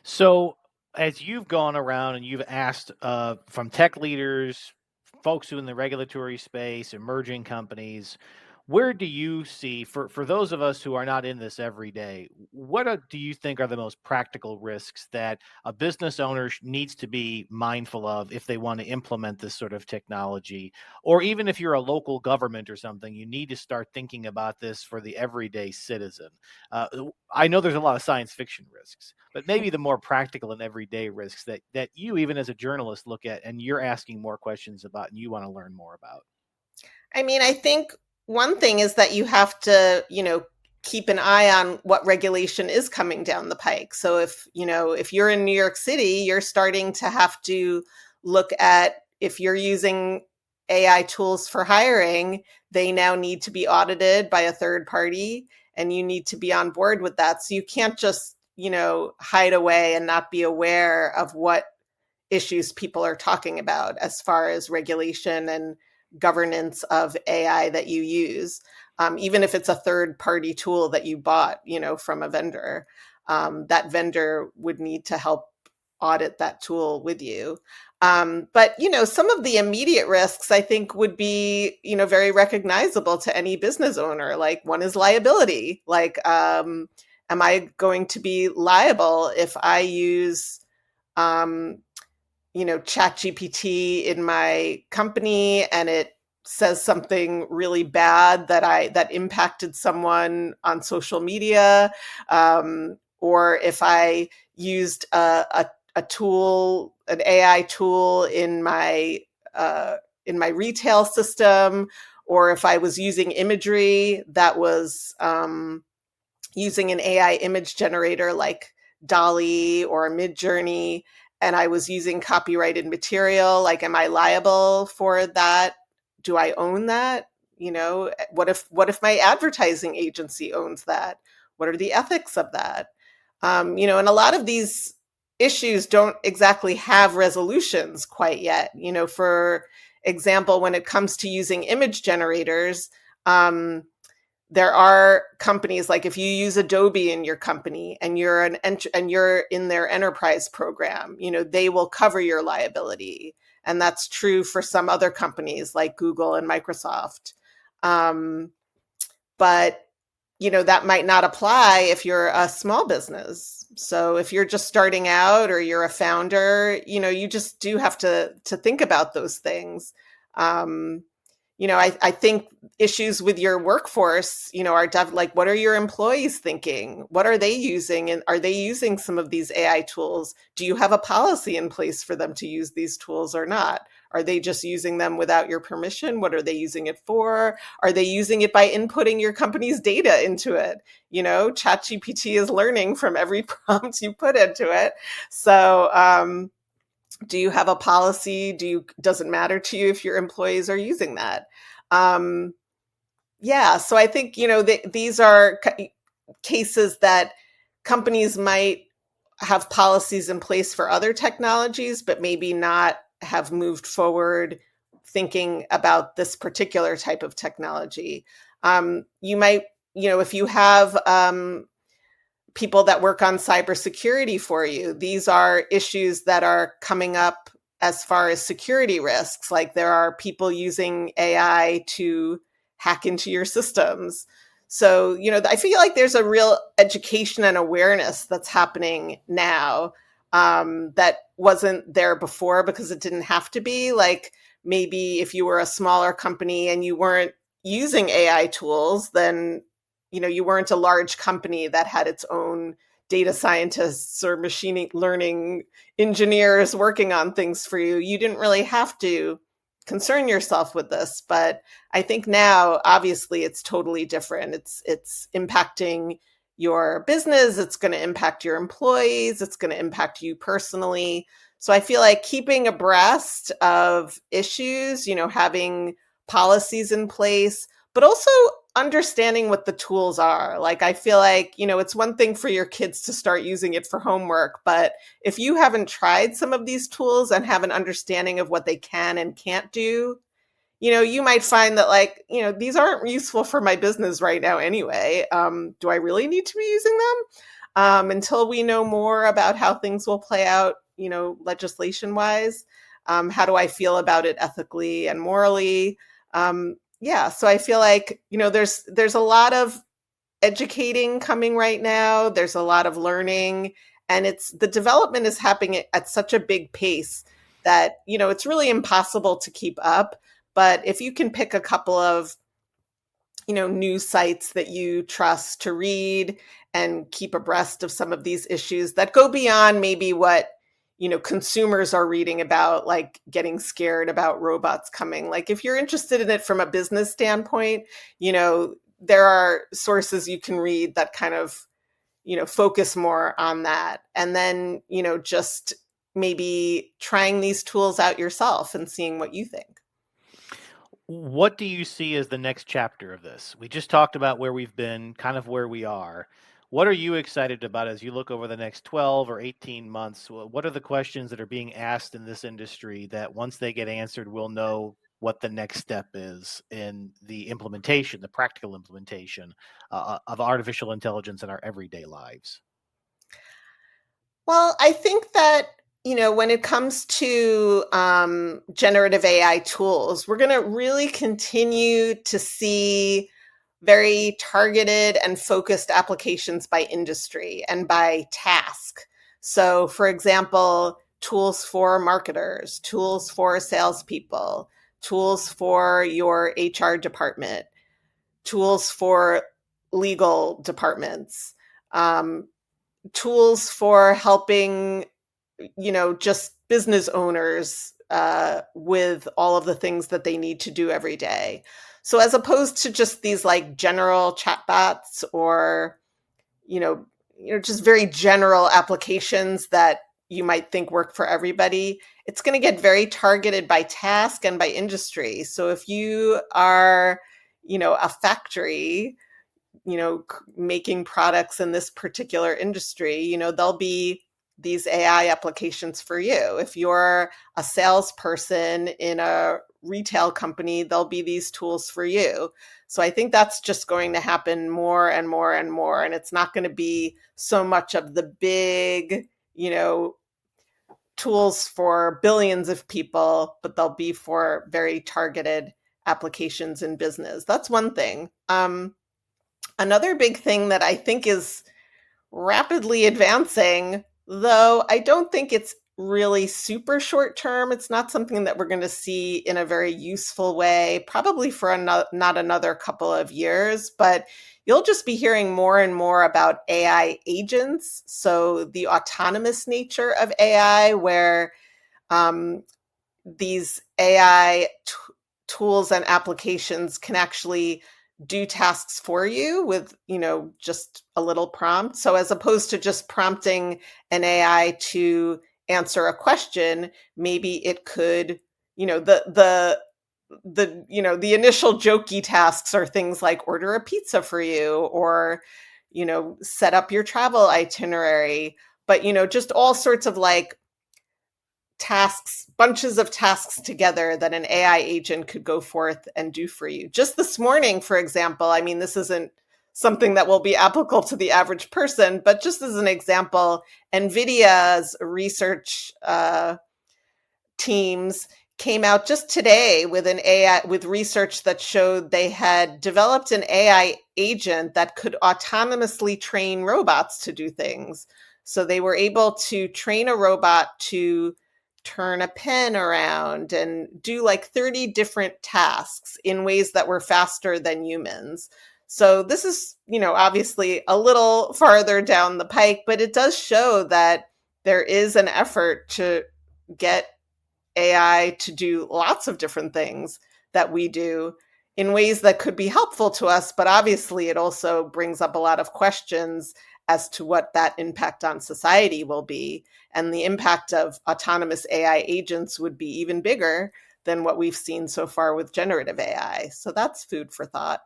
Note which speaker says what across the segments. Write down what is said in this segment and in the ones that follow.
Speaker 1: So, as you've gone around and you've asked from tech leaders, folks who in the regulatory space, emerging companies, where do you see for those of us who are not in this every day, do you think are the most practical risks that a business owner needs to be mindful of if they want to implement this sort of technology? Or even if you're a local government or something, you need to start thinking about this for the everyday citizen. Uh, I know there's a lot of science fiction risks, but maybe the more practical and everyday risks that you, even as a journalist, look at and you're asking more questions about and you want to learn more about.
Speaker 2: I mean, I think one thing is that you have to, keep an eye on what regulation is coming down the pike. So if you're in New York City, you're starting to have to look at if you're using AI tools for hiring, they now need to be audited by a third party and you need to be on board with that. So you can't just, hide away and not be aware of what issues people are talking about as far as regulation and governance of AI that you use, even if it's a third party tool that you bought, from a vendor. That vendor would need to help audit that tool with you. But some of the immediate risks I think would be, very recognizable to any business owner. Like one is liability. Like, am I going to be liable if I use um, ChatGPT in my company and it says something really bad that impacted someone on social media, or if I used a tool, an AI tool in my retail system, or if I was using imagery that was using an AI image generator like Dolly or Midjourney, and I was using copyrighted material, like, am I liable for that? Do I own that? What if my advertising agency owns that? What are the ethics of that? And a lot of these issues don't exactly have resolutions quite yet. For example, when it comes to using image generators, um, there are companies like if you use Adobe in your company and you're in their enterprise program, they will cover your liability, and that's true for some other companies like Google and Microsoft. Um, but that might not apply if you're a small business. So if you're just starting out or you're a founder, you just do have to think about those things. Um, I think issues with your workforce, are like, what are your employees thinking? What are they using? And are they using some of these AI tools? Do you have a policy in place for them to use these tools or not? Are they just using them without your permission? What are they using it for? Are they using it by inputting your company's data into it? ChatGPT is learning from every prompt you put into it. So, do you have a policy? Does it matter to you if your employees are using that? Um, yeah, so I think these are cases that companies might have policies in place for other technologies, but maybe not have moved forward thinking about this particular type of technology. You might, if you have people that work on cybersecurity for you. These are issues that are coming up as far as security risks. Like there are people using AI to hack into your systems. So, I feel like there's a real education and awareness that's happening now, that wasn't there before because it didn't have to be. Like maybe if you were a smaller company and you weren't using AI tools, then you weren't a large company that had its own data scientists or machine learning engineers working on things for you. You didn't really have to concern yourself with this, but I think now obviously it's totally different. It's impacting your business, it's going to impact your employees, it's going to impact you personally. So I feel like keeping abreast of issues, having policies in place, but also understanding what the tools are. Like, I feel like, it's one thing for your kids to start using it for homework, but if you haven't tried some of these tools and have an understanding of what they can and can't do, you might find that, like, these aren't useful for my business right now anyway. Do I really need to be using them? until we know more about how things will play out, legislation wise. How do I feel about it ethically and morally? Yeah, so I feel like, there's a lot of educating coming right now. There's a lot of learning, and it's the development is happening at such a big pace that, it's really impossible to keep up. But if you can pick a couple of, news sites that you trust to read and keep abreast of some of these issues that go beyond maybe what, consumers are reading about, like getting scared about robots coming. Like if you're interested in it from a business standpoint, there are sources you can read that kind of, focus more on that. And then, just maybe trying these tools out yourself and seeing what you think.
Speaker 1: What do you see as the next chapter of this? We just talked about where we've been, kind of where we are. What are you excited about as you look over the next 12 or 18 months? What are the questions that are being asked in this industry that once they get answered, we'll know what the next step is in the implementation, the practical implementation of artificial intelligence in our everyday lives?
Speaker 2: Well, I think that, when it comes to generative AI tools, we're going to really continue to see very targeted and focused applications by industry and by task. So, for example, tools for marketers, tools for salespeople, tools for your HR department, tools for legal departments, um, tools for helping, just business owners with all of the things that they need to do every day. So as opposed to just these like general chatbots or, you know, just very general applications that you might think work for everybody, it's going to get very targeted by task and by industry. So if you are, a factory, making products in this particular industry, there'll be these AI applications for you. If you're a salesperson in a retail company, there'll be these tools for you. So I think that's just going to happen more and more and more. And it's not going to be so much of the big, tools for billions of people, but they'll be for very targeted applications in business. That's one thing. Another big thing that I think is rapidly advancing, though I don't think it's really super short term. It's not something that we're going to see in a very useful way, probably for not another couple of years, but you'll just be hearing more and more about AI agents. So, the autonomous nature of AI, where um, these AI tools and applications can actually do tasks for you with, just a little prompt. So as opposed to just prompting an AI to answer a question, maybe it could, the initial jokey tasks are things like order a pizza for you or, set up your travel itinerary, but just all sorts of like tasks, bunches of tasks together that an AI agent could go forth and do for you. Just this morning, for example, I mean, this isn't something that will be applicable to the average person, but just as an example, NVIDIA's research teams came out just today with an AI with research that showed they had developed an AI agent that could autonomously train robots to do things. So they were able to train a robot to turn a pen around and do like 30 different tasks in ways that were faster than humans. So this is, obviously a little farther down the pike, but it does show that there is an effort to get AI to do lots of different things that we do in ways that could be helpful to us. But obviously, it also brings up a lot of questions as to what that impact on society will be. And the impact of autonomous AI agents would be even bigger than what we've seen so far with generative AI. So that's food for thought.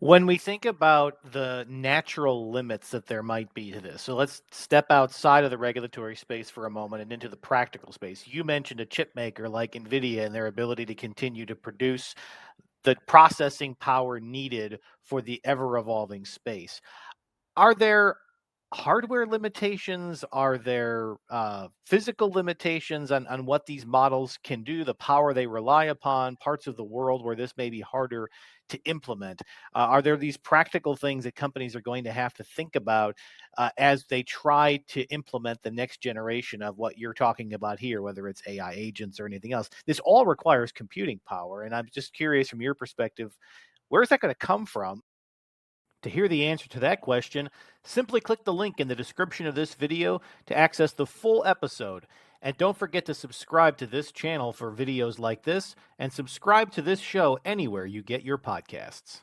Speaker 1: When we think about the natural limits that there might be to this, so let's step outside of the regulatory space for a moment and into the practical space. You mentioned a chip maker like NVIDIA and their ability to continue to produce the processing power needed for the ever evolving space. Are there hardware limitations? Are there physical limitations on what these models can do, the power they rely upon, parts of the world where this may be harder to implement? Are there these practical things that companies are going to have to think about as they try to implement the next generation of what you're talking about here, whether it's AI agents or anything else? This all requires computing power. And I'm just curious from your perspective, where is that going to come from? To hear the answer to that question, simply click the link in the description of this video to access the full episode. And don't forget to subscribe to this channel for videos like this, and subscribe to this show anywhere you get your podcasts.